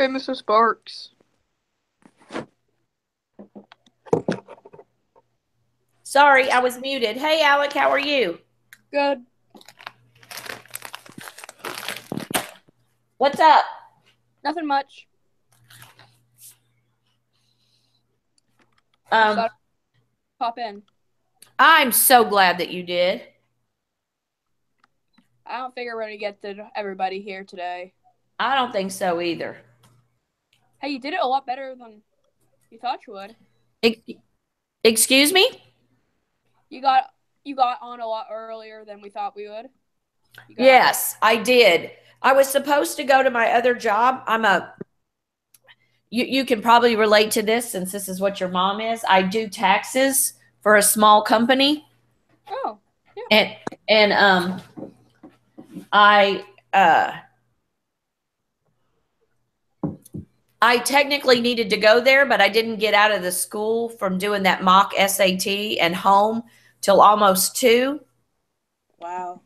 famous as Sparks. Sorry, I was muted. Hey, Alec, how are you? Good. What's up? Nothing much. Um, Thought I'd pop in. I'm so glad that you did. I don't figure we're gonna get to everybody here today. I don't think so either. Hey, you did it a lot better than you thought you would. Excuse me? You got on a lot earlier than we thought we would. Yes, I did. I was supposed to go to my other job. You can probably relate to this since this is what your mom is. I do taxes for a small company. Oh, yeah. And I I technically needed to go there, but I didn't get out of the school from doing that mock SAT and home till almost 2. Wow.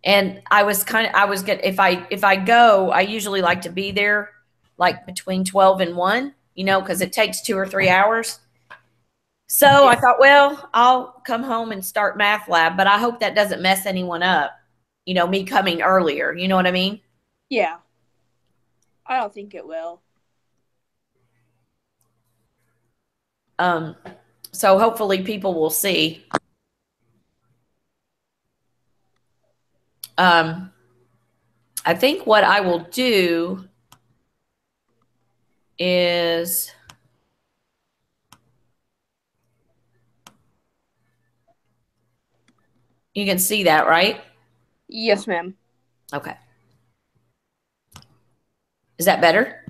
And I was good. If I go, I usually like to be there like between 12 and 1, because it takes 2 or 3 hours. So I thought, well, I'll come home and start math lab, but I hope that doesn't mess anyone up, me coming earlier. You know what I mean? Yeah. I don't think it will. So hopefully people will see. I think what I will do is you can see that, right? Yes, ma'am. Okay. Is that better?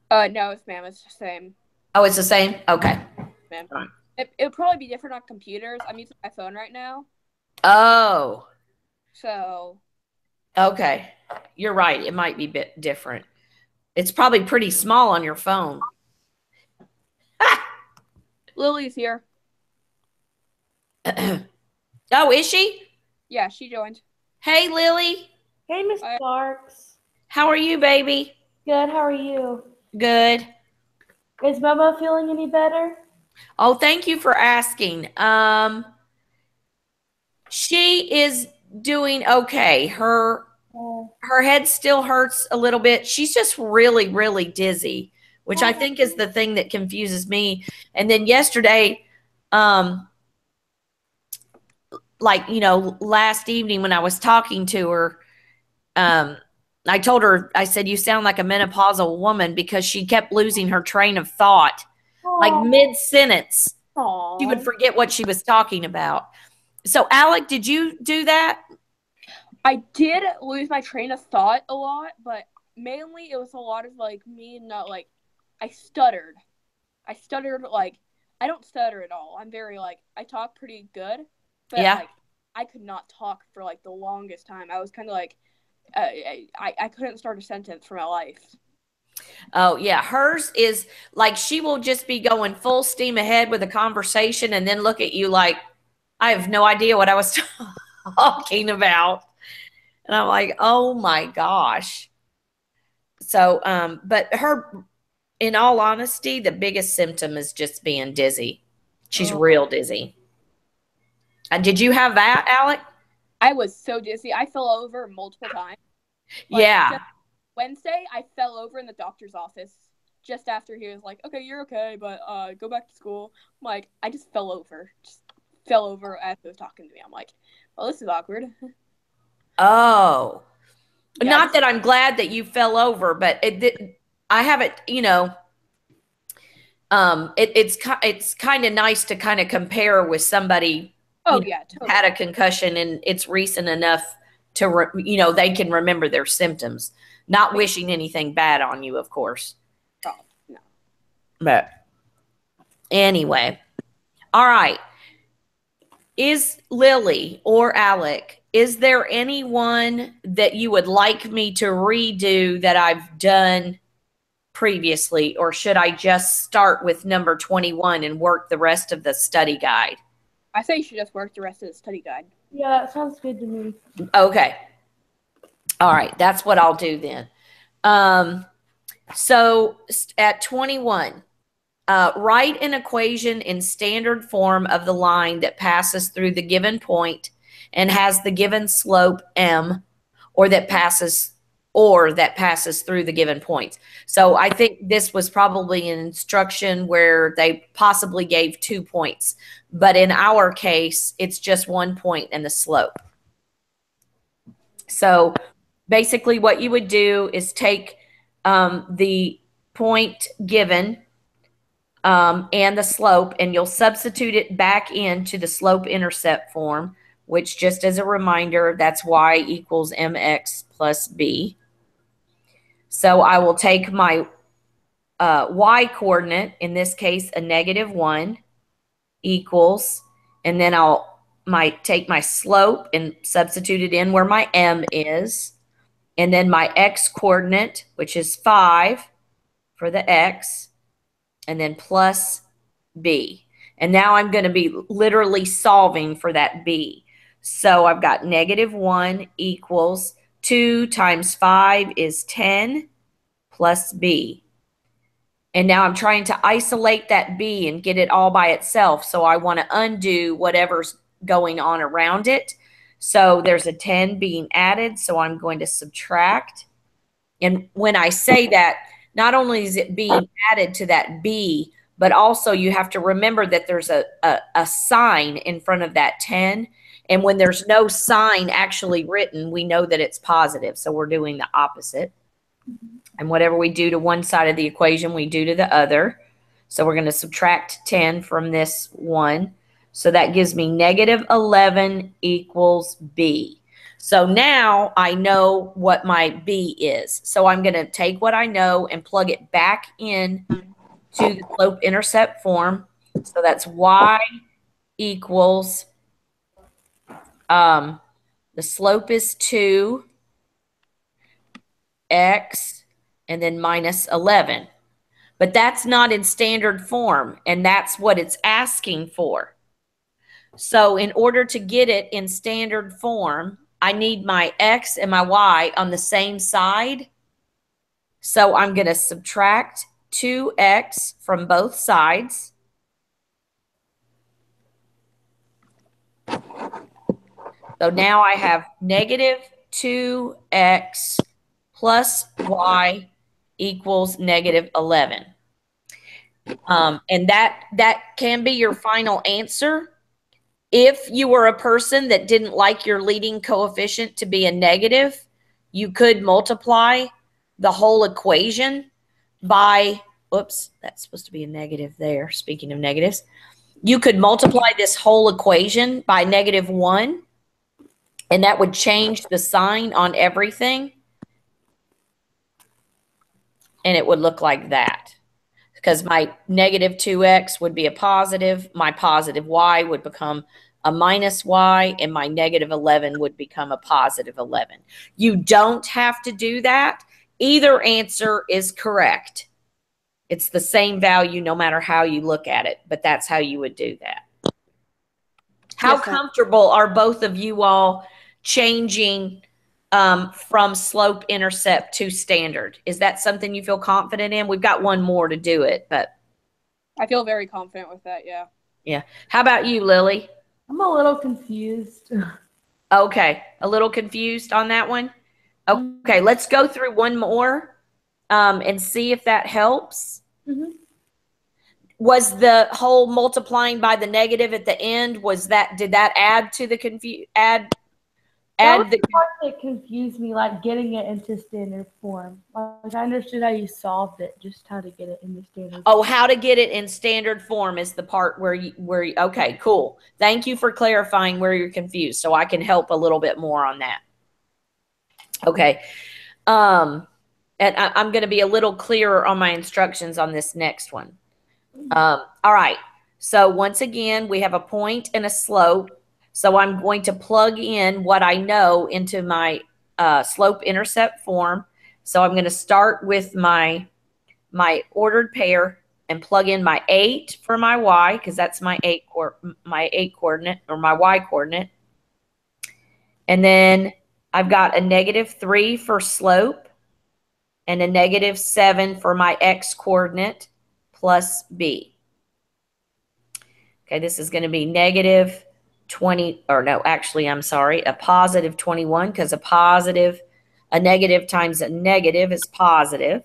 No, yes, ma'am. It's the same. Oh, it's the same? Okay. Ma'am. It'll probably be different on computers. I'm using my phone right now. Oh. So. Okay. You're right. It might be a bit different. It's probably pretty small on your phone. Lily's here. Oh, is she? Yeah, she joined. Hey, Lily. Hey, Miss Sparks. How are you, baby? Good. How are you? Good. Is Mama feeling any better? Oh, thank you for asking. She is doing okay. Her head still hurts a little bit. She's just really, really dizzy, which I think is the thing that confuses me. And then yesterday, last evening when I was talking to her, I told her, I said, you sound like a menopausal woman, because she kept losing her train of thought. Like mid-sentence, she would forget what she was talking about. So, Alec, did you do that? I did lose my train of thought a lot, but mainly it was a lot of me not I stuttered. I don't stutter at all. I'm very I talk pretty good, but Yeah. I could not talk for the longest time. I was kind of I couldn't start a sentence for my life. Oh, yeah. Hers is she will just be going full steam ahead with a conversation and then look at you like, I have no idea what I was talking about. And I'm like, oh my gosh. So, but her, in all honesty, the biggest symptom is just being dizzy. She's real dizzy. And did you have that, Alec? I was so dizzy. I fell over multiple times. Yeah. Wednesday, I fell over in the doctor's office just after he was like, okay, you're okay, but go back to school. I'm like, I just fell over. Just fell over as he was talking to me. I'm like, well, this is awkward. Oh. Yeah, Not that I'm glad that you fell over, but I haven't, it's kind of nice to kind of compare with somebody totally. had a concussion and it's recent enough to, they can remember their symptoms. Not wishing anything bad on you, of course. Oh, no. But anyway, all right. Is Lily or Alec, is there anyone that you would like me to redo that I've done previously, or should I just start with number 21 and work the rest of the study guide? I say you should just work the rest of the study guide. Yeah, that sounds good to me. Okay. All right. That's what I'll do then. So at 21, write an equation in standard form of the line that passes through the given point and has the given slope m, or that passes through the given points. So I think this was probably an instruction where they possibly gave 2 points, but in our case, it's just 1 point and the slope. So basically what you would do is take the point given and the slope, and you'll substitute it back into the slope-intercept form, which, just as a reminder, that's y equals mx plus b. So I will take my y coordinate, in this case a -1, equals, and then I'll take my slope and substitute it in where my m is, and then my x coordinate, which is 5 for the x, and then plus b. And now I'm going to be literally solving for that b. So I've got -1 equals 2 times 5 is 10 plus b. And now I'm trying to isolate that b and get it all by itself. So I want to undo whatever's going on around it. So there's a 10 being added. So I'm going to subtract. And when I say that, not only is it being added to that b, but also you have to remember that there's a sign in front of that 10. And when there's no sign actually written, we know that it's positive. So we're doing the opposite. And whatever we do to one side of the equation, we do to the other. So we're going to subtract 10 from this 1. So that gives me -11 equals b. So now I know what my b is. So I'm going to take what I know and plug it back in to the slope-intercept form. So that's y equals, the slope is 2, x, and then minus 11. But that's not in standard form, and that's what it's asking for. So in order to get it in standard form, I need my x and my y on the same side. So I'm going to subtract 2x from both sides. So now I have -2x plus y equals -11. And that can be your final answer. If you were a person that didn't like your leading coefficient to be a negative, you could multiply the whole equation by, whoops, that's supposed to be a negative there. Speaking of negatives, you could multiply this whole equation by -1, and that would change the sign on everything. And it would look like that, because my -2x would be a positive, my positive y would become a minus y, and my -11 would become a positive 11. You don't have to do that. Either answer is correct. It's the same value no matter how you look at it, but that's how you would do that. How comfortable are both of you all changing from slope intercept to standard? Is that something you feel confident in? We've got one more to do it, but I feel very confident with that. Yeah. Yeah. How about you, Lily? I'm a little confused. Okay. A little confused on that one? Okay. Let's go through one more and see if that helps. Mm-hmm. Was the whole multiplying by the negative at the end, did that add to the That was the part that confused me, like getting it into standard form. Like I understood how you solved it, just how to get it into standard form. Oh, how to get it in standard form is the part where you, okay, cool. Thank you for clarifying where you're confused, so I can help a little bit more on that. Okay. And I'm going to be a little clearer on my instructions on this next one. All right. So once again, we have a point and a slope. So I'm going to plug in what I know into my slope-intercept form. So I'm going to start with my ordered pair and plug in my 8 for my y, because that's my 8 coordinate, or my y coordinate. And then I've got a -3 for slope. and a negative 7 for my x coordinate plus b. Okay, this is going to be negative 20, or no, actually, I'm sorry, a positive 21, because a negative times a negative is positive.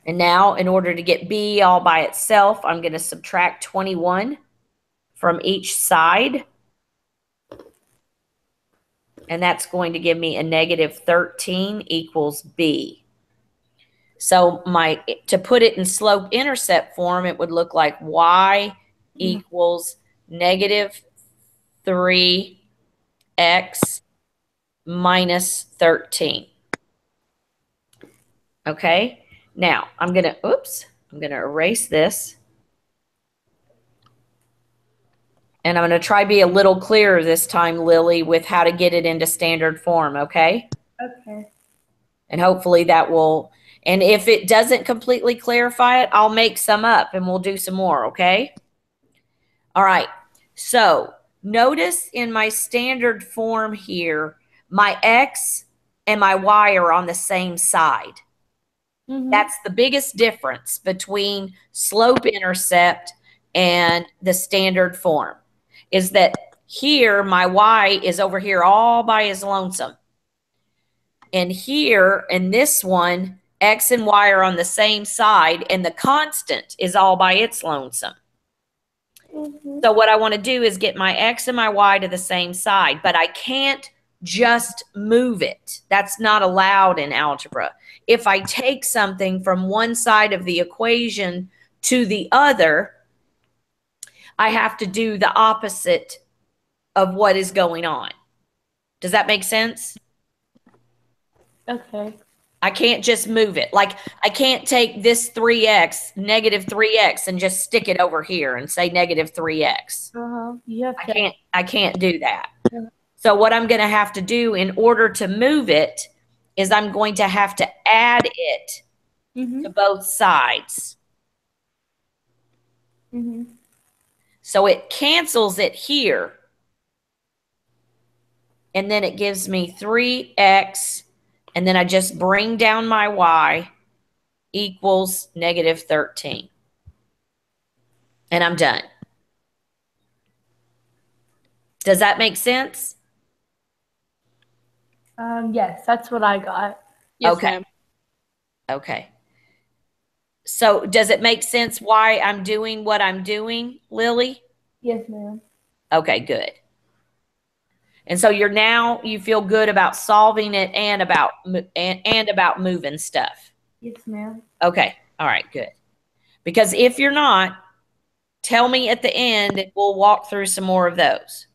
And now, in order to get b all by itself, I'm going to subtract 21 from each side. And that's going to give me a negative 13 equals b. So to put it in slope-intercept form, it would look like y equals negative 3x minus 13. Okay? Now, I'm going to erase this. And I'm going to try to be a little clearer this time, Lily, with how to get it into standard form, okay? Okay. And hopefully that will, and if it doesn't completely clarify it, I'll make some up and we'll do some more, okay? All right. So notice in my standard form here, my x and my y are on the same side. That's the biggest difference between slope-intercept and the standard form, is that here my y is over here all by his lonesome. And here in this one, x and y are on the same side, and the constant is all by its lonesome. So what I want to do is get my x and my y to the same side, but I can't just move it. That's not allowed in algebra. If I take something from one side of the equation to the other, I have to do the opposite of what is going on. Does that make sense? Okay. I can't just move it. Like, I can't take this 3x, negative 3x, and just stick it over here and say negative 3x. You have to. I can't do that. Yeah. So what I'm going to have to do in order to move it is I'm going to have to add it to both sides. So it cancels it here. And then it gives me 3x, and then I just bring down my y equals negative 13. And I'm done. Does that make sense? Yes, that's what I got. Yes, Okay. ma'am. Okay. So does it make sense why I'm doing what I'm doing, Lily? Yes, ma'am. Okay, good. And so you feel good about solving it and about moving stuff. Yes, ma'am. Okay. All right, good. Because if you're not, tell me at the end and we'll walk through some more of those.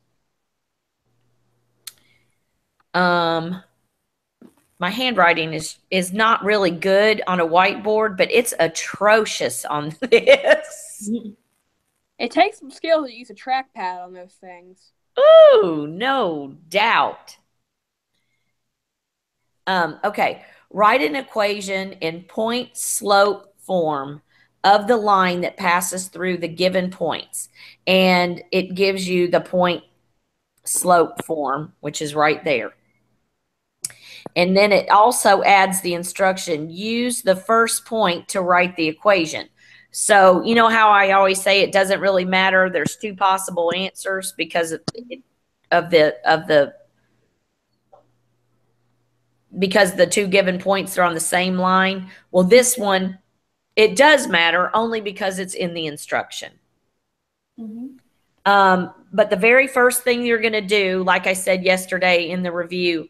My handwriting is not really good on a whiteboard, but it's atrocious on this. It takes some skill to use a trackpad on those things. Ooh, no doubt. Okay, write an equation in point slope form of the line that passes through the given points. And it gives you the point slope form, which is right there. And then it also adds the instruction, use the first point to write the equation. So you know how I always say it doesn't really matter. There's two possible answers because because the two given points are on the same line. Well, this one, it does matter only because it's in the instruction. But the very first thing you're going to do, like I said yesterday in the review,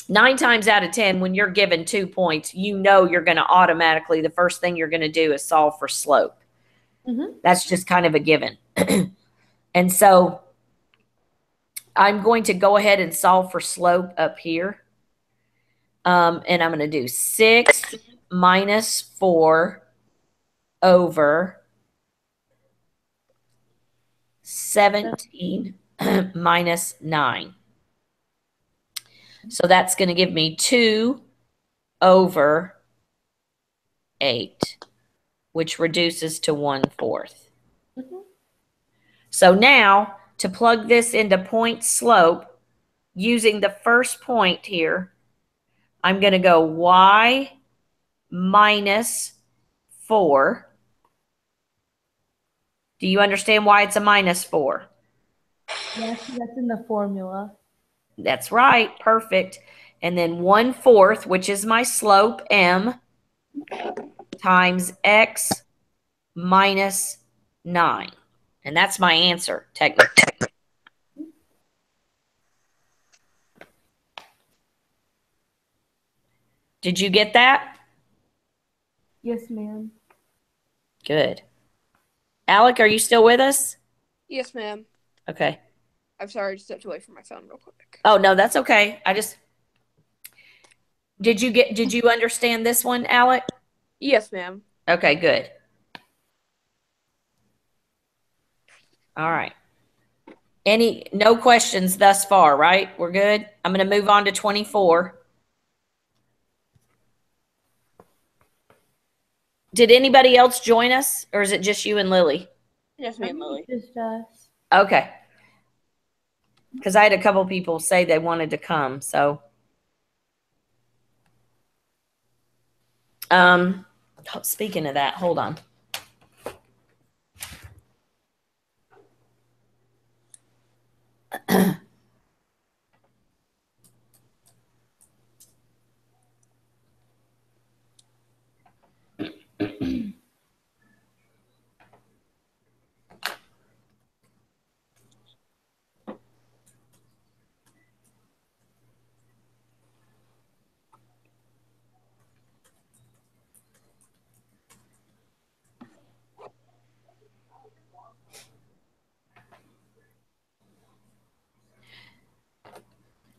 9 times out of 10, when you're given 2 points, you know you're going to automatically, the first thing you're going to do is solve for slope. That's just kind of a given. And so I'm going to go ahead and solve for slope up here. And I'm going to do 6 minus 4 over 17 minus 9. So that's going to give me 2 over 8, which reduces to 1/4. So now, to plug this into point slope, using the first point here, I'm going to go y minus 4. Do you understand why it's a minus 4? Yes, that's in the formula. That's right. Perfect. And then 1/4, which is my slope, m, times x minus 9. And that's my answer, technically. Did you get that? Yes, ma'am. Good. Alec, are you still with us? Yes, ma'am. Okay. I'm sorry, I just stepped away from my phone real quick. Oh, no, that's okay. Did you understand this one, Alec? Yes, ma'am. Okay, good. All right. No questions thus far, right? We're good. I'm going to move on to 24. Did anybody else join us, or is it just you and Lily? Just me and Lily. Just us. Okay. Because I had a couple people say they wanted to come, so. Speaking of that, hold on.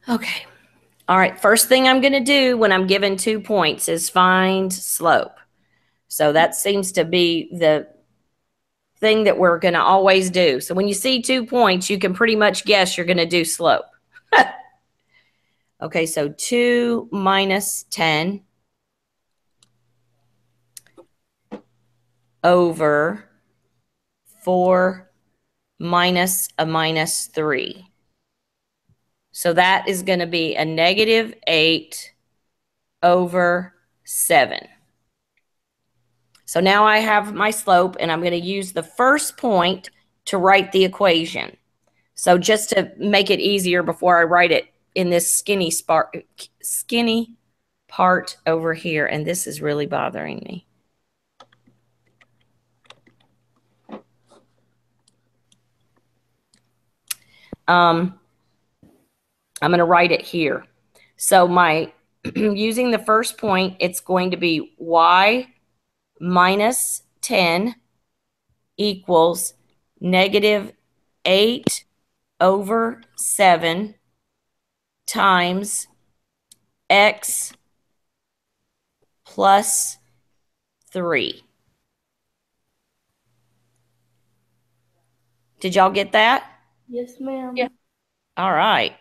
Okay. All right. First thing I'm going to do when I'm given 2 points is find slope. So that seems to be the thing that we're going to always do. So when you see 2 points, you can pretty much guess you're going to do slope. Okay. So 2 minus 10 over 4 minus a minus 3. So that is going to be a negative 8 over 7. So now I have my slope, and I'm going to use the first point to write the equation. So just to make it easier before I write it in this skinny part over here, and this is really bothering me. I'm going to write it here. So my using the first point, it's going to be y minus 10 equals negative 8 over 7 times x plus 3. Did y'all get that? Yes, ma'am. Yeah. All right.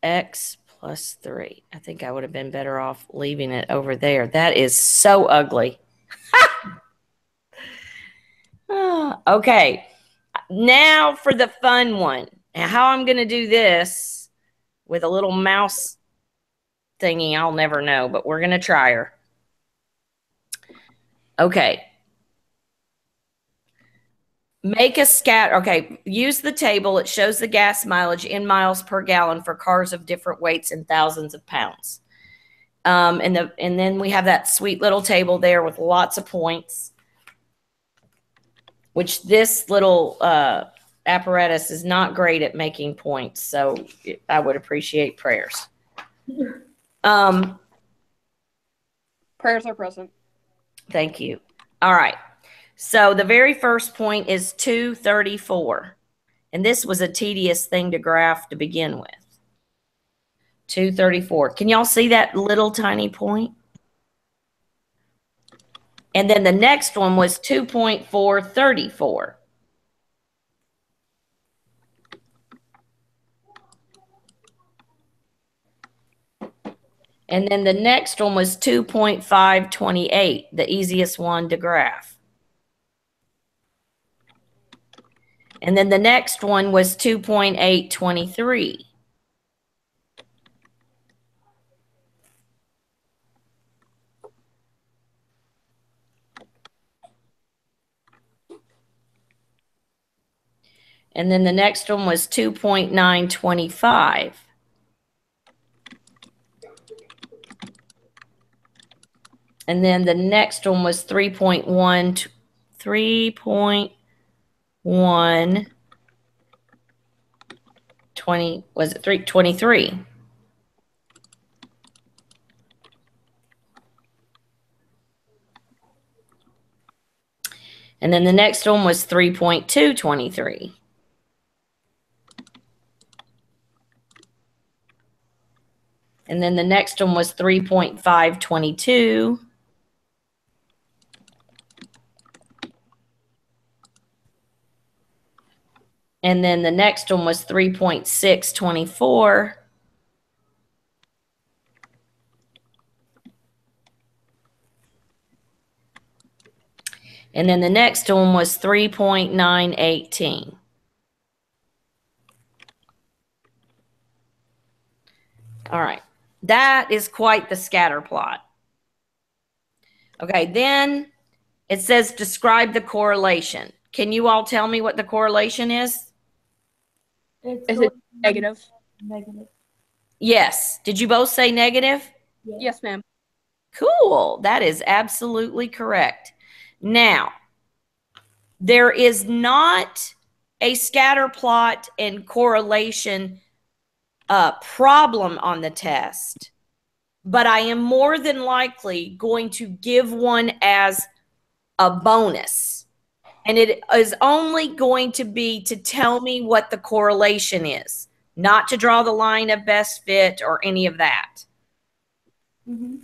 X plus 3. I think I would have been better off leaving it over there. That is so ugly. Okay. Now for the fun one. Now how I'm going to do this with a little mouse thingy, I'll never know, but we're going to try her. Okay. Make a scatter. Okay. Use the table. It shows the gas mileage in miles per gallon for cars of different weights and thousands of pounds. And then we have that sweet little table there with lots of points, which this little apparatus is not great at making points. So I would appreciate prayers. Prayers are present. Thank you. All right. So the very first point is 234. And this was a tedious thing to graph to begin with. 234. Can y'all see that little tiny point? And then the next one was 2.434. And then the next one was 2.528, the easiest one to graph. And then the next one was 2.823. And then the next one was 2.925. And then the next one was 3.1, 20, was it 323? And then the next one was 3.223. And then the next one was 3.522. And then the next one was 3.624. And then the next one was 3.918. All right. That is quite the scatter plot. Okay, then it says describe the correlation. Can you all tell me what the correlation is? Is it negative? Negative. Yes. Did you both say negative? Yes, ma'am. Cool. That is absolutely correct. Now, there is not a scatter plot and correlation problem on the test, but I am more than likely going to give one as a bonus. And it is only going to be to tell me what the correlation is, not to draw the line of best fit or any of that. Mm-hmm.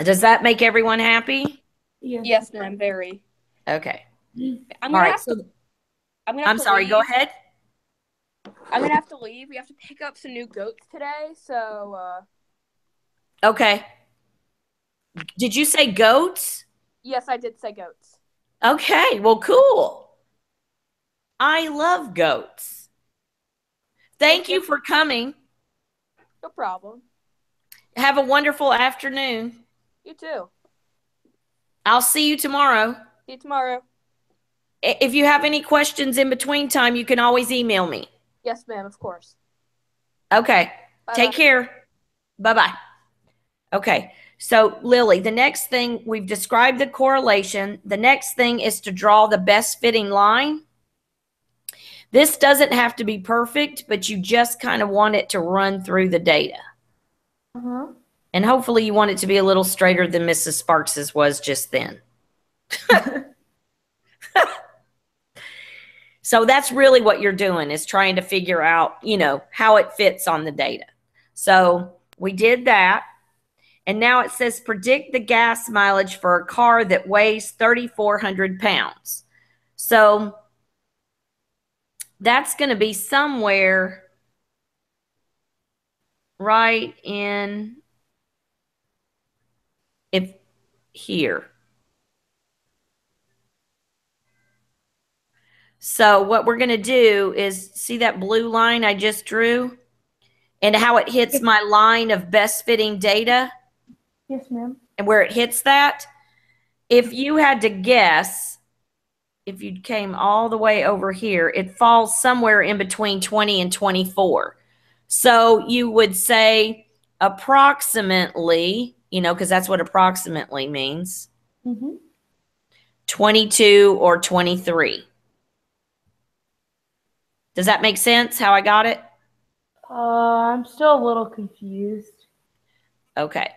Does that make everyone happy? Yes, ma'am. Very. Okay. I'm All gonna right. have So to. I'm sorry. Go ahead. I'm gonna have to leave. We have to pick up some new goats today. So. Okay. Did you say goats? Yes, I did say goats. Okay. Well, cool. I love goats. Thank you for coming. No problem. Have a wonderful afternoon. You too. I'll see you tomorrow. See you tomorrow. If you have any questions in between time, you can always email me. Yes, ma'am. Of course. Okay. Bye-bye. Take care. Bye-bye. Okay. So, Lily, the next thing, we've described the correlation. The next thing is to draw the best fitting line. This doesn't have to be perfect, but you just kind of want it to run through the data. Uh-huh. And hopefully you want it to be a little straighter than Mrs. Sparks's was just then. So that's really what you're doing, is trying to figure out, how it fits on the data. So we did that. And now it says predict the gas mileage for a car that weighs 3,400 pounds. So that's going to be somewhere right in here. So what we're going to do is see that blue line I just drew and how it hits my line of best fitting data? Yes, ma'am. And where it hits that, if you had to guess, if you came all the way over here, it falls somewhere in between 20 and 24. So you would say approximately, because that's what approximately means, 22 or 23. Does that make sense how I got it? I'm still a little confused. Okay.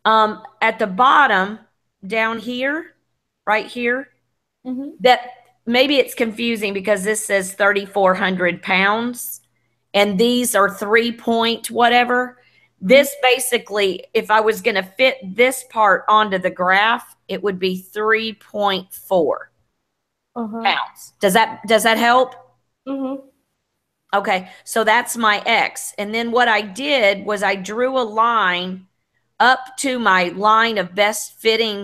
At the bottom, down here, right here, that maybe it's confusing because this says 3,400 pounds and these are 3 point whatever. This basically, if I was going to fit this part onto the graph, it would be 3.4 pounds. Does that help? Okay, so that's my X. And then what I did was I drew a line up to my line of best fit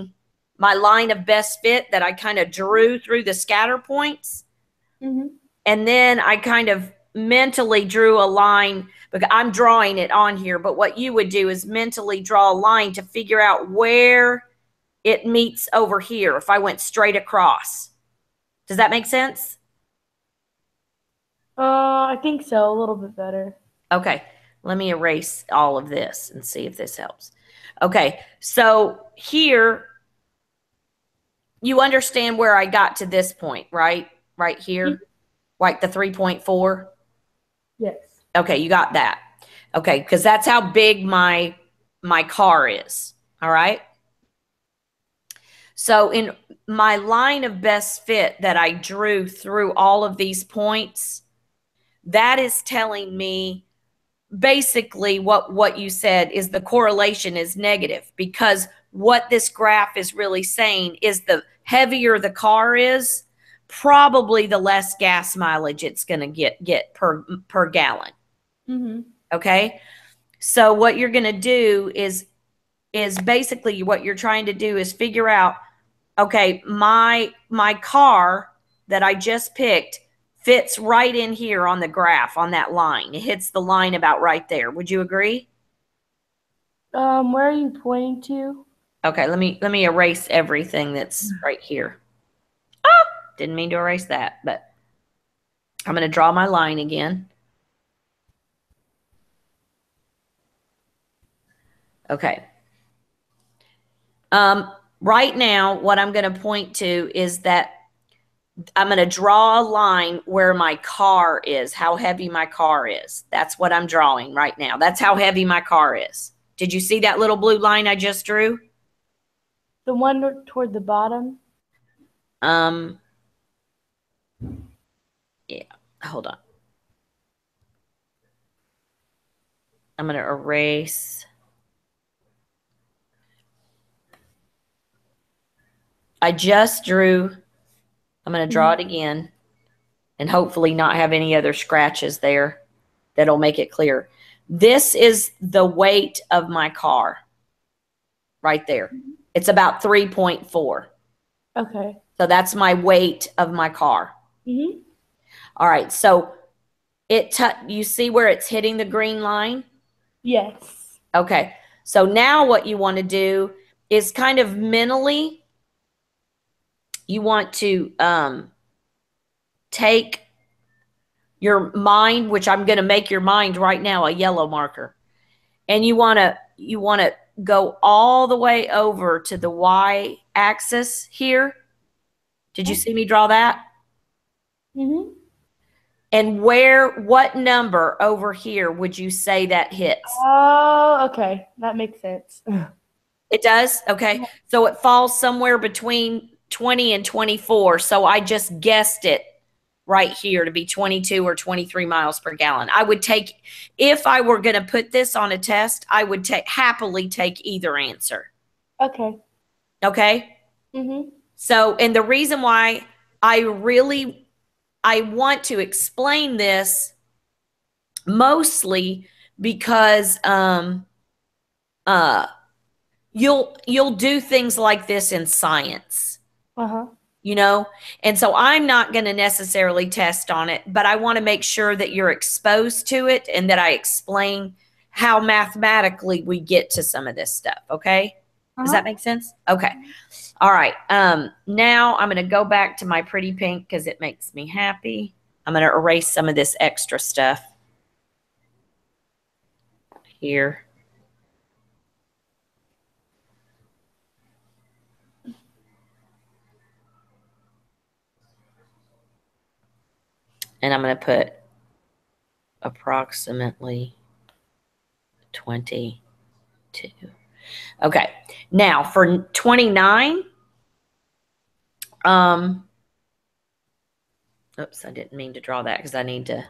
that I kind of drew through the scatter points. And then I kind of mentally drew a line, because I'm drawing it on here, but what you would do is mentally draw a line to figure out where it meets over here if I went straight across. Does that make sense? I think so, a little bit better. Okay, let me erase all of this and see if this helps. Okay, so here, you understand where I got to this point, right? Right here, like the 3.4? Yes. Okay, you got that. Okay, because that's how big my car is, all right? So in my line of best fit that I drew through all of these points, that is telling me basically what you said is the correlation is negative, because what this graph is really saying is the heavier the car is, probably the less gas mileage it's going to get per gallon. Okay? So what you're going to do is basically what you're trying to do is figure out, okay, my car that I just picked fits right in here on the graph, on that line. It hits the line about right there. Would you agree? Where are you pointing to? Okay, let me erase everything that's right here. Didn't mean to erase that, but I'm going to draw my line again. Okay. Right now, what I'm going to point to is that I'm going to draw a line where my car is, how heavy my car is. That's what I'm drawing right now. That's how heavy my car is. Did you see that little blue line I just drew? The one toward the bottom? Yeah, hold on. I'm going to erase. I just drew. I'm going to draw it again and hopefully not have any other scratches there. That'll make it clear. This is the weight of my car right there. It's about 3.4. Okay. So that's my weight of my car. All right. So you see where it's hitting the green line? Yes. Okay. So now what you want to do is kind of mentally, you want to take your mind, which I'm going to make your mind right now a yellow marker. And you want to go all the way over to the Y axis here. Did you see me draw that? And what number over here would you say that hits? Oh, okay. That makes sense. It does? Okay. So it falls somewhere between 20 and 24. So I just guessed it right here to be 22 or 23 miles per gallon. I would take, if I were going to put this on a test, I would happily take either answer. Okay. Okay? So, and the reason why I want to explain this mostly because you'll do things like this in science. You know? And so I'm not going to necessarily test on it, but I want to make sure that you're exposed to it and that I explain how mathematically we get to some of this stuff, okay? Does that make sense? Okay. All right. Now I'm going to go back to my pretty pink because it makes me happy. I'm going to erase some of this extra stuff here. And I'm going to put approximately 22. Okay. Now for 29, oops, I didn't mean to draw that because I need to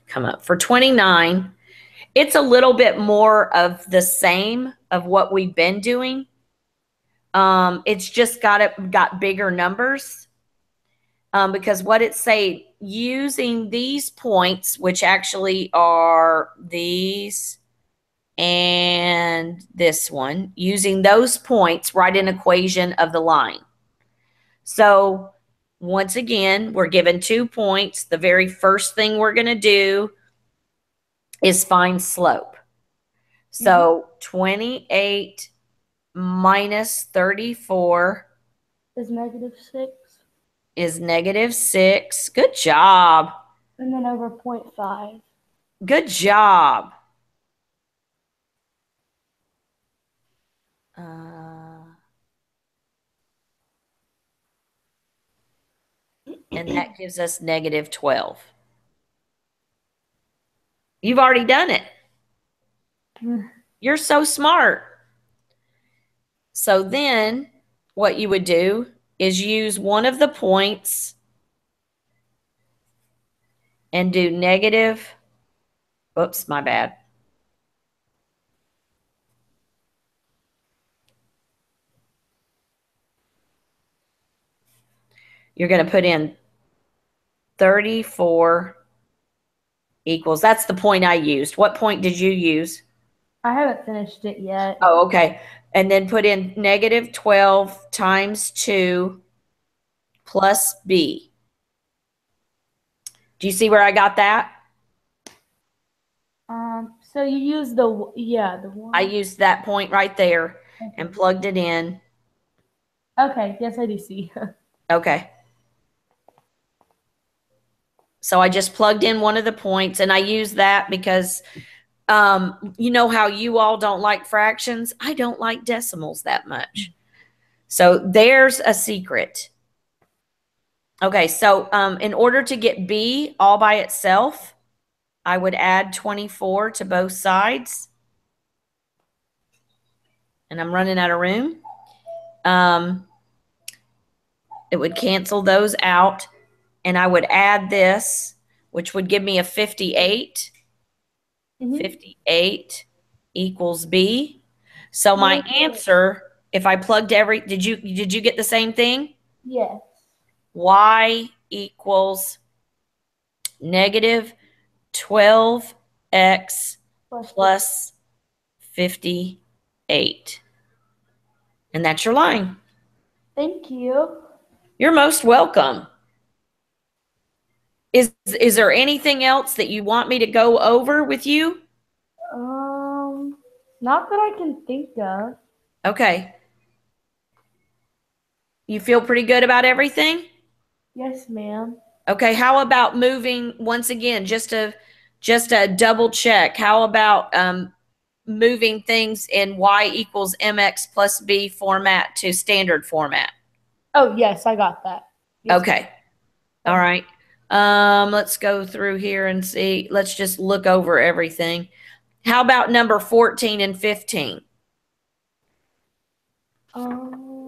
come up. For 29, it's a little bit more of the same of what we've been doing. It's just got bigger numbers. Because what it's saying, using these points, which actually are these and this one, using those points, write an equation of the line. So once again, we're given 2 points. The very first thing we're going to do is find slope. So 28 minus 34 Is -6. is -6. Good job. And then over 0.5. Good job. And that gives us -12. You've already done it. You're so smart. So then what you would do is use one of the points and do negative. Oops, my bad. You're going to put in 34 equals. That's the point I used. What point did you use? I haven't finished it yet. Oh, okay. And then put in -12 times 2 plus b. Do you see where I got that? So you use the one. I used that point right there and plugged it in. Okay, yes, I do see. Okay. So I just plugged in one of the points, and I use that because you know how you all don't like fractions? I don't like decimals that much. So there's a secret. Okay, so in order to get b all by itself, I would add 24 to both sides. And I'm running out of room. It would cancel those out. And I would add this, which would give me a 58. 58 equals b. So my answer, if I plugged did you get the same thing? Yes. Y equals -12x plus 58. And that's your line. Thank you. You're most welcome. Is there anything else that you want me to go over with you? Not that I can think of. Okay. You feel pretty good about everything? Yes, ma'am. Okay, how about moving once again, just a double check. How about moving things in y equals mx plus b format to standard format? Oh, yes, I got that. Yes, okay. All right. Let's go through here and see. Let's just look over everything. How about number 14 and 15?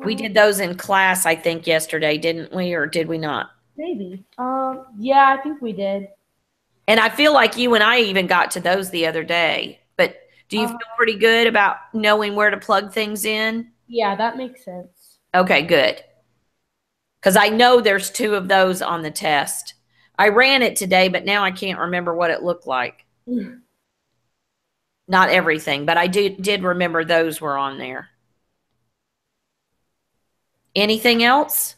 We did those in class, I think, yesterday, didn't we? Or did we not? Maybe. Yeah, I think we did. And I feel like you and I even got to those the other day. But do you feel pretty good about knowing where to plug things in? Yeah, that makes sense. Okay, good. Because I know there's 2 of those on the test. I ran it today, but now I can't remember what it looked like. Not everything, but I did remember those were on there. Anything else?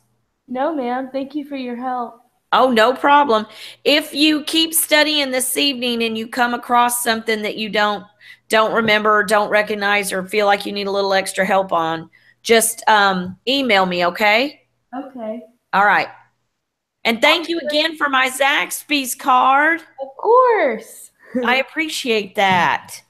No, ma'am. Thank you for your help. Oh, no problem. If you keep studying this evening and you come across something that you don't remember or don't recognize or feel like you need a little extra help on, just email me, okay? Okay. All right. And thank you again for my Zaxby's card. Of course. I appreciate that.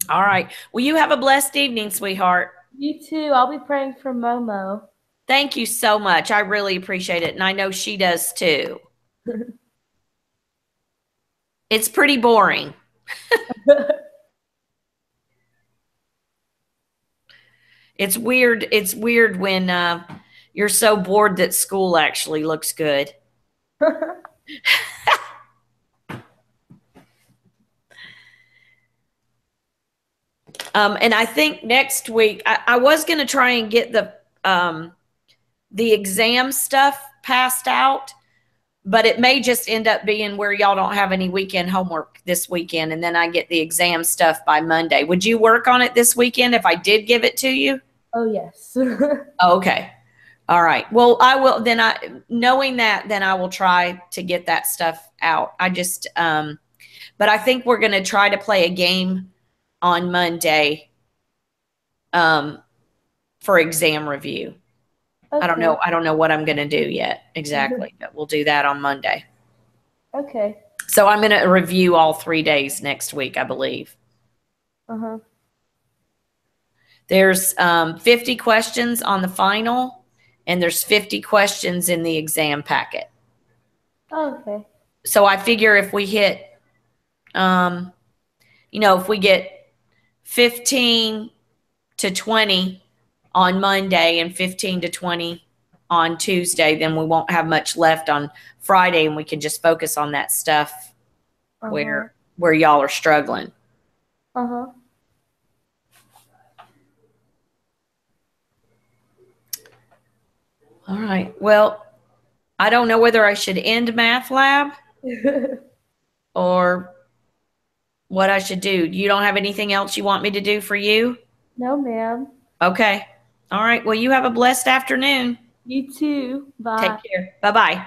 All right. Well, you have a blessed evening, sweetheart. You too. I'll be praying for Momo. Thank you so much. I really appreciate it. And I know she does too. It's pretty boring. It's weird. It's weird when you're so bored that school actually looks good. And I think next week I was going to try and get the exam stuff passed out, but it may just end up being where y'all don't have any weekend homework this weekend, and then I get the exam stuff by Monday. Would you work on it this weekend if I did give it to you? Oh, yes. Okay. All right. Well, I will then knowing that, then I will try to get that stuff out. I just but I think we're going to try to play a game on Monday for exam review. Okay. I don't know what I'm going to do yet exactly, but we'll do that on Monday. Okay. So I'm going to review all 3 days next week, I believe. Uh-huh. There's 50 questions on the final, and there's 50 questions in the exam packet. Oh, okay. So I figure if we hit, if we get 15 to 20 on Monday and 15 to 20 on Tuesday, then we won't have much left on Friday, and we can just focus on that stuff where y'all are struggling. Uh-huh. All right. Well, I don't know whether I should end math lab or what I should do. You don't have anything else you want me to do for you? No, ma'am. Okay. All right. Well, you have a blessed afternoon. You too. Bye. Take care. Bye-bye.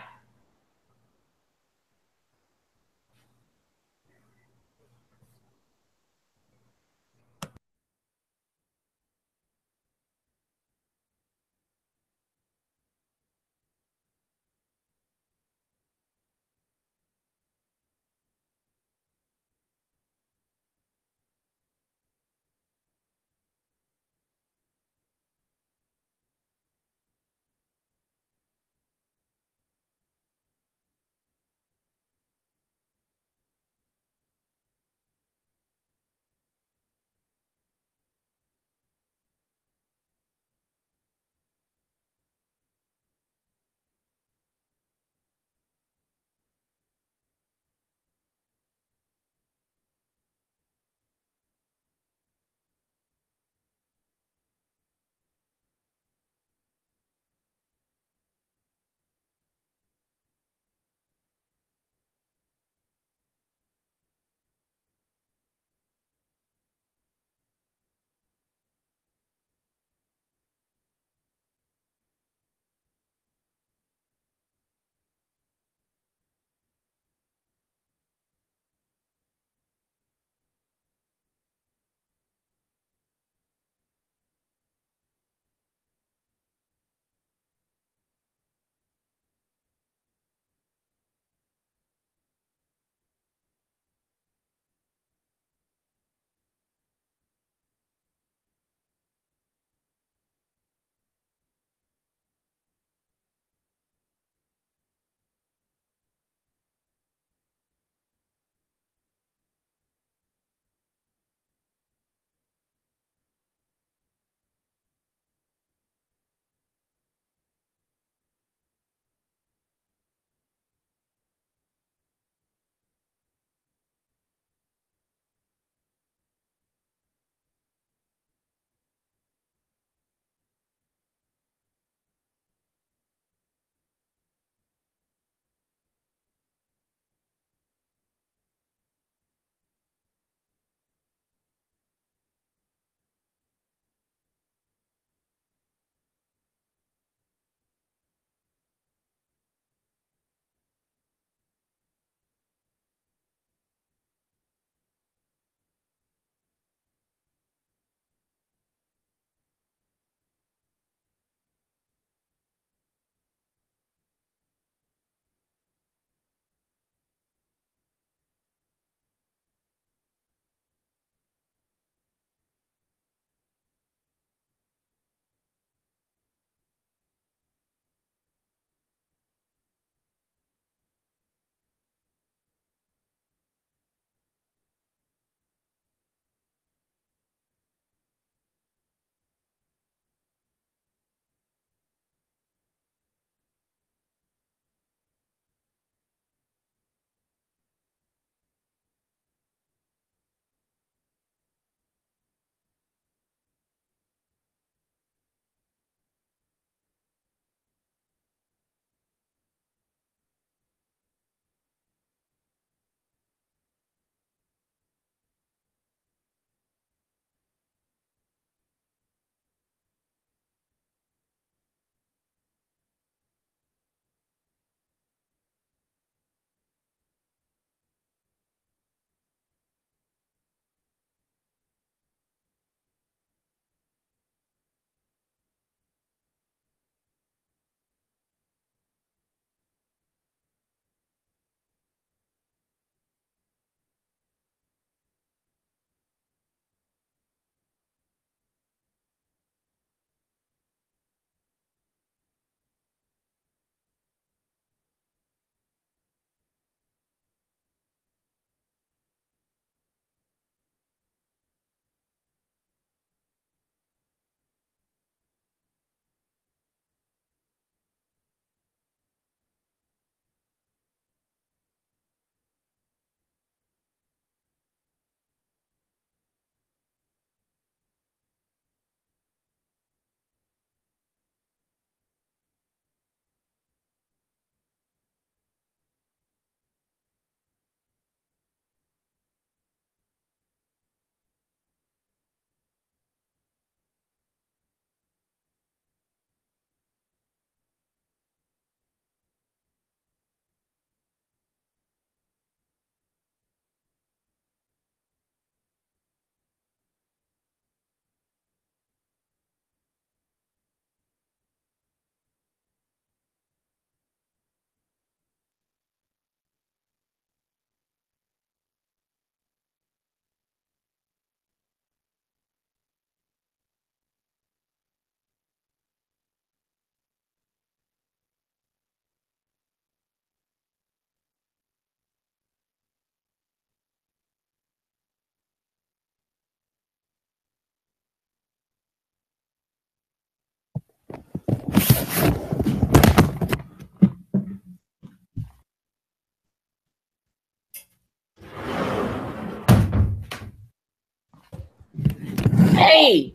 Hey,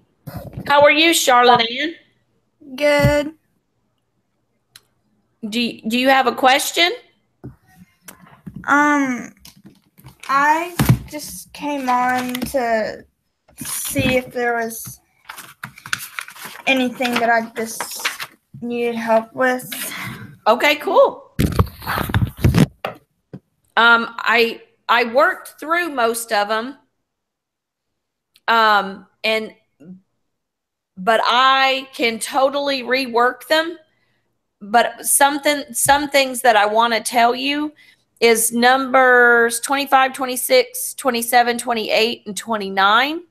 how are you, Charlotte Ann? Good. Do you have a question? I just came on to see if there was anything that I just needed help with. Okay, cool. I worked through most of them. But I can totally rework them. But some things that I want to tell you is numbers 25, 26, 27, 28, and 29.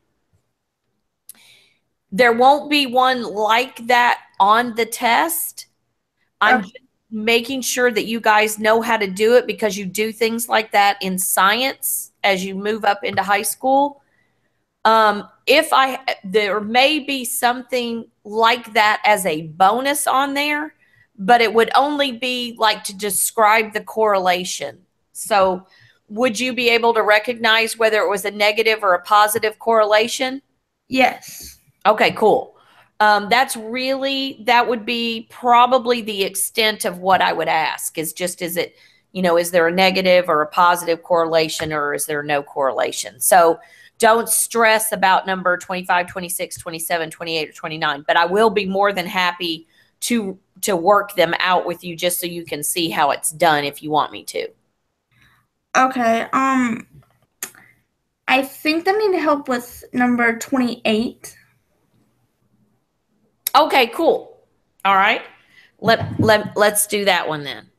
There won't be one like that on the test. I'm just making sure that you guys know how to do it because you do things like that in science as you move up into high school. There may be something like that as a bonus on there, but it would only be like to describe the correlation. So would you be able to recognize whether it was a negative or a positive correlation? Yes. Okay, cool. That would be probably the extent of what I would ask is it, is there a negative or a positive correlation or is there no correlation? So don't stress about number 25, 26, 27, 28, or 29, but I will be more than happy to work them out with you just so you can see how it's done if you want me to. Okay. I think I need help with number 28. Okay, cool. All right. Let's do that one then.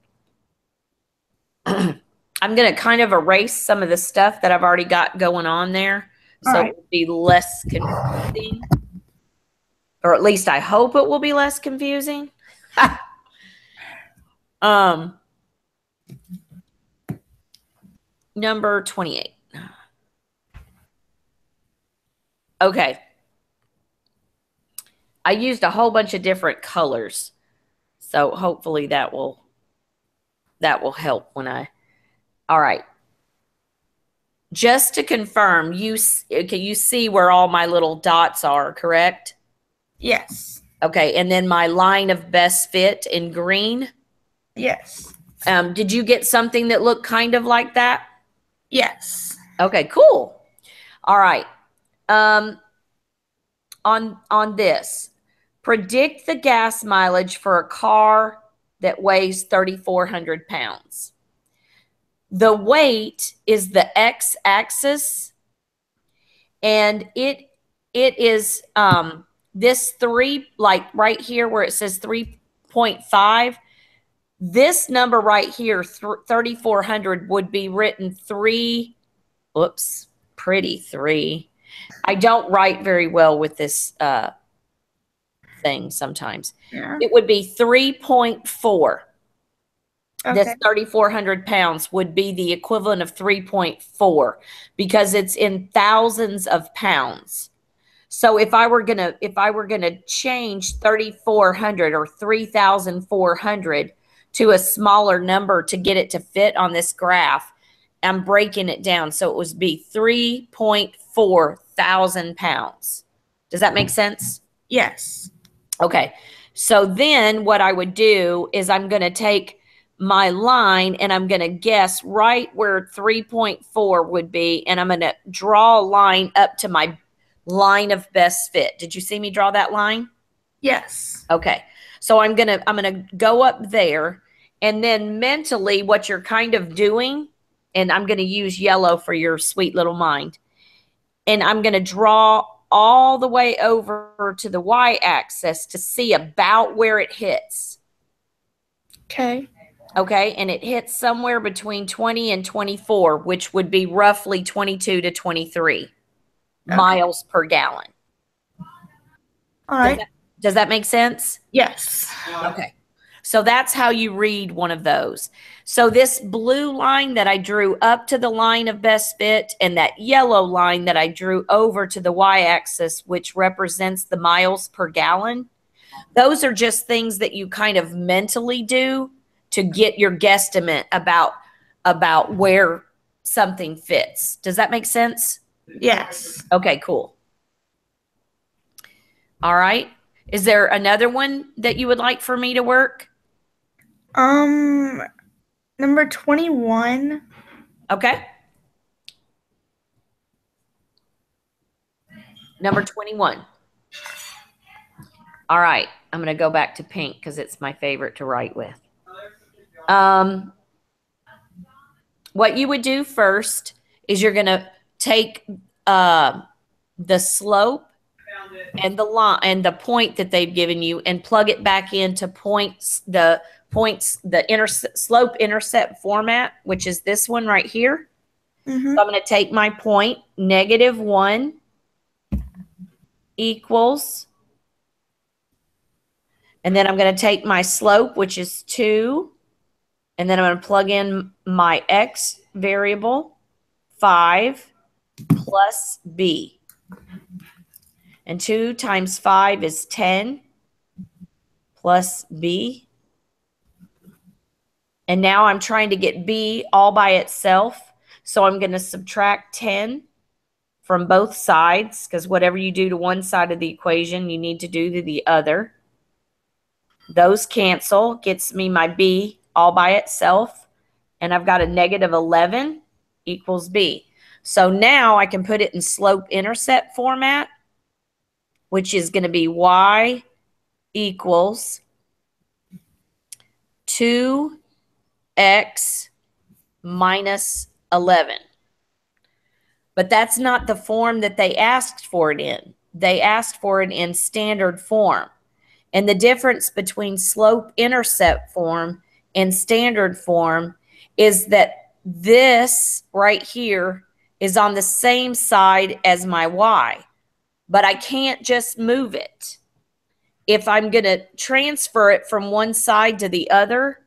I'm going to kind of erase some of the stuff that I've already got going on there so it will be less confusing. Or at least I hope it will be less confusing. Number 28. Okay. I used a whole bunch of different colors. So hopefully that will help when all right. Just to confirm, you see where all my little dots are, correct? Yes. Okay, and then my line of best fit in green? Yes. Did you get something that looked kind of like that? Yes. Okay, cool. All right. On this, predict the gas mileage for a car that weighs 3,400 pounds. The weight is the x-axis, and it is this 3, like right here where it says 3.5. This number right here, 3,400, would be written 3. Oops, pretty 3. I don't write very well with this thing sometimes. Yeah. It would be 3.4. Okay. This 3,400 pounds would be the equivalent of 3.4 because it's in thousands of pounds. So if I were gonna change 3,400 or 3,400 to a smaller number to get it to fit on this graph, I'm breaking it down. So it would be 3.4 thousand pounds. Does that make sense? Yes. Okay. So then what I would do is I'm going to take my line and I'm going to guess right where 3.4 would be. And I'm going to draw a line up to my line of best fit. Did you see me draw that line? Yes. Okay. So I'm going to go up there, and then mentally what you're kind of doing, and I'm going to use yellow for your sweet little mind. And I'm going to draw all the way over to the y-axis to see about where it hits. Okay. Okay, and it hits somewhere between 20 and 24, which would be roughly 22 to 23 miles per gallon. All right. Does that make sense? Yes. Okay. So that's how you read one of those. So this blue line that I drew up to the line of best fit and that yellow line that I drew over to the y-axis, which represents the miles per gallon, those are just things that you kind of mentally do to get your guesstimate about where something fits. Does that make sense? Yes. Okay, cool. All right. Is there another one that you would like for me to work? Number 21. Okay. Number 21. All right. I'm going to go back to pink because it's my favorite to write with. What you would do first is you're going to take the slope and the line and the point that they've given you and plug it back into the slope intercept format, which is this one right here. Mm-hmm. So I'm going to take my point, -1 equals, and then I'm going to take my slope, which is 2, and then I'm going to plug in my x variable, 5 plus b. And 2 times 5 is 10 plus b. And now I'm trying to get b all by itself. So I'm going to subtract 10 from both sides, because whatever you do to one side of the equation, you need to do to the other. Those cancel, gets me my b all by itself. And I've got a -11 equals b. So now I can put it in slope-intercept format, which is going to be y equals 2x minus 11. But that's not the form that they asked for it in. They asked for it in standard form. And the difference between slope-intercept form and standard form is that this right here is on the same side as my y, but I can't just move it. If I'm going to transfer it from one side to the other,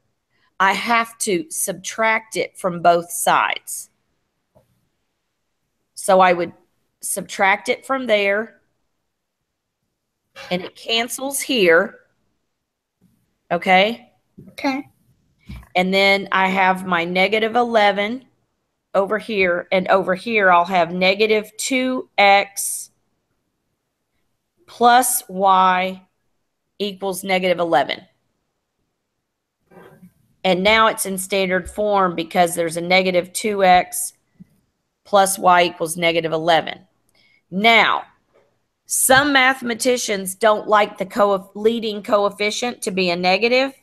I have to subtract it from both sides. So I would subtract it from there, and it cancels here. Okay? Okay. And then I have my -11 over here, and over here I'll have -2x plus y equals -11. And now it's in standard form because there's a -2x plus y equals -11. Now, some mathematicians don't like the leading coefficient to be a negative,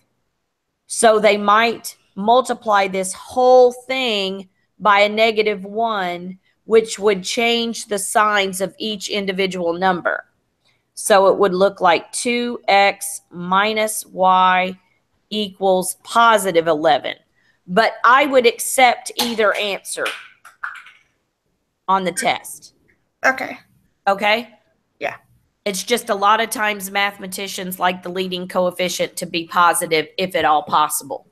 so they might multiply this whole thing by a -1, which would change the signs of each individual number. So it would look like 2x minus y equals +11. But I would accept either answer on the test. Okay. Okay? Yeah. It's just a lot of times mathematicians like the leading coefficient to be positive if at all possible.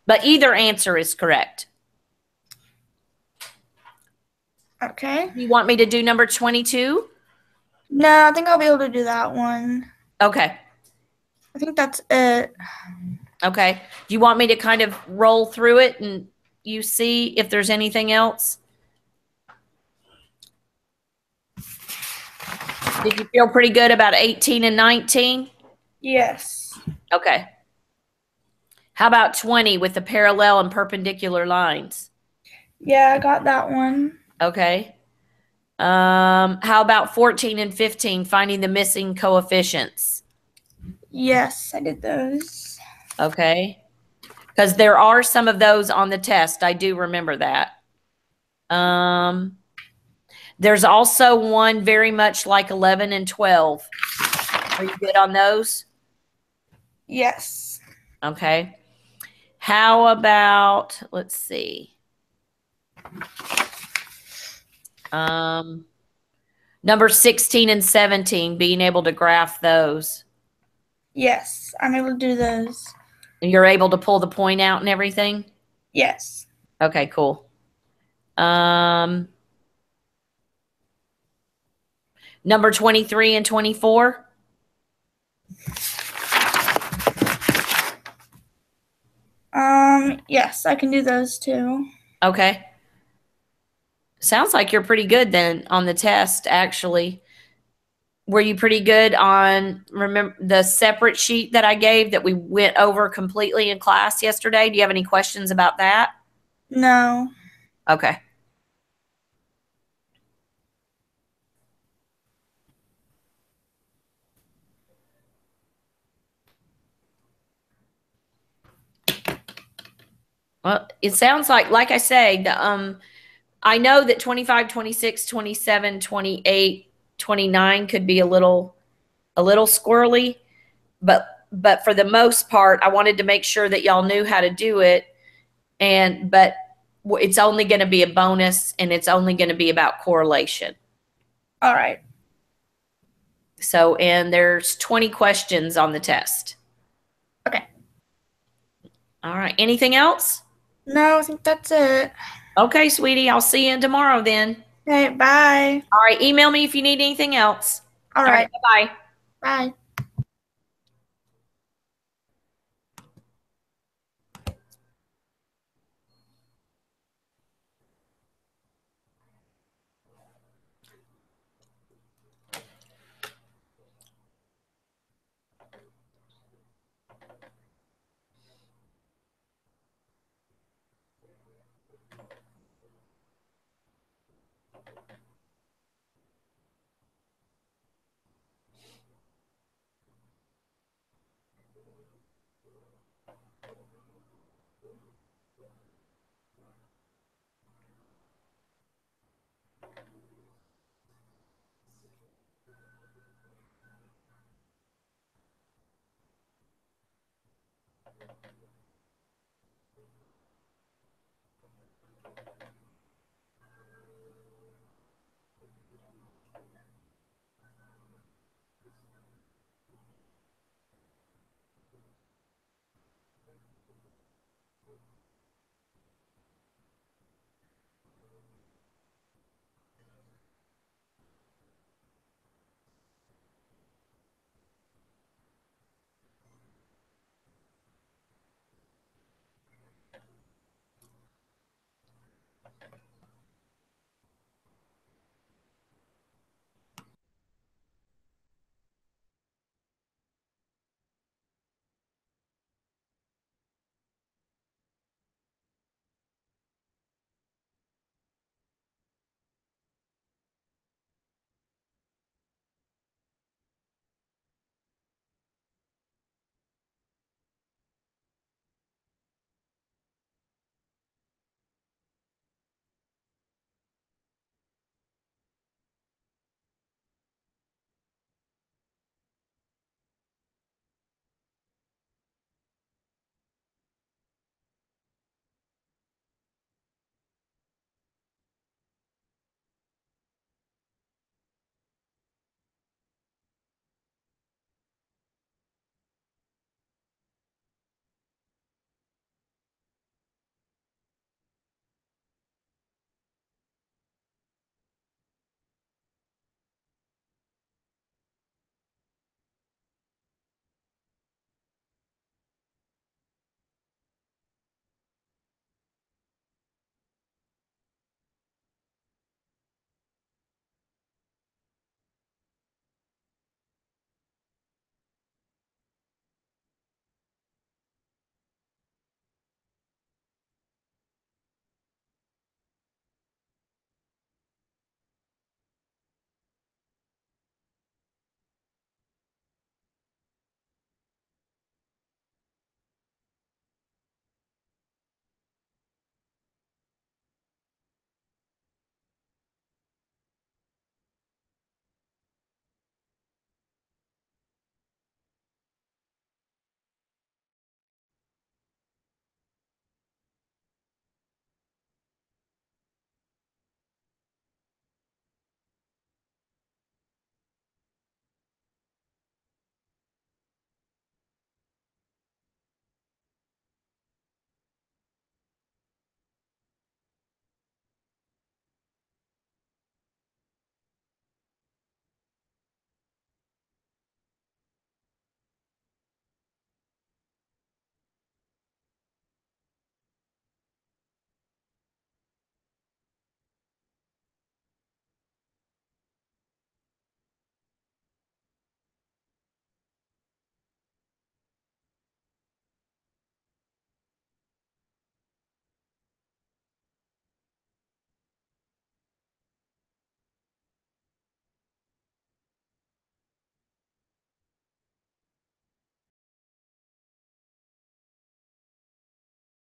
But either answer is correct. Okay. You want me to do number 22? No, I think I'll be able to do that one. Okay. I think that's it. Okay. Do you want me to kind of roll through it and you see if there's anything else? Did you feel pretty good about 18 and 19? Yes. Okay. How about 20 with the parallel and perpendicular lines? Yeah, I got that one. Okay. How about 14 and 15, finding the missing coefficients? Yes, I did those. Okay. Because there are some of those on the test. I do remember that. There's also one very much like 11 and 12. Are you good on those? Yes. Okay. How about, let's see. Number 16 and 17, being able to graph those. Yes, I'm able to do those. And you're able to pull the point out and everything? Yes. Okay, cool. Number 23 and 24? Yes, I can do those too. Okay. Sounds like you're pretty good then on the test, actually. Were you pretty good on remember the separate sheet that I gave that we went over completely in class yesterday? Do you have any questions about that? No. Okay. Well, it sounds like I say, I know that 25, 26, 27, 28, 29 could be a little squirrely, but for the most part, I wanted to make sure that y'all knew how to do it. But it's only going to be a bonus and it's only going to be about correlation. All right. So, and there's 20 questions on the test. Okay. All right. Anything else? No, I think that's it. Okay, sweetie. I'll see you tomorrow then. Okay, bye. All right. Email me if you need anything else. All right. Bye-bye. Bye.